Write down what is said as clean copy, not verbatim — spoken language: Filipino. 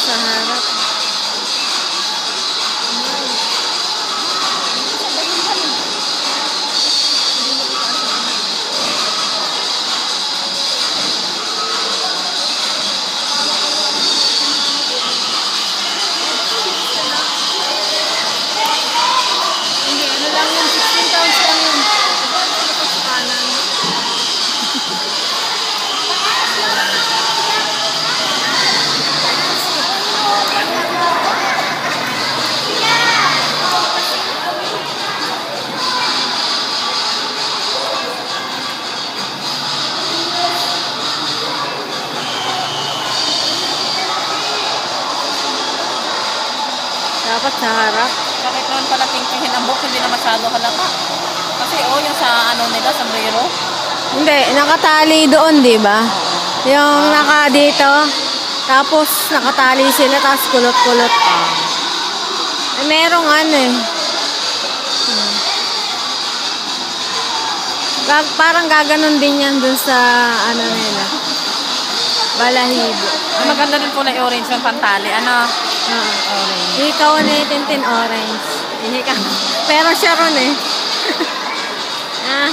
sa harap. Hindi, ano lang yun, 16 pounds lang yun. Sa kanan. Dapat sa harap. Bakit naman pala tingtingin ang buhok, hindi na masyado halata. Kasi yung sa ano nila, sombrero. Hindi, nakatali doon, di ba? Yung naka dito. Tapos nakatali sila, tapos kulot-kulot. Merong ano eh. Parang gaganon din yan dun sa ano nila. Balahibo. Maganda din po na orange yung pantali. Ano? Orange. Ikaw na itintin orange. Hindi ka. Pero siya ron eh. Ah.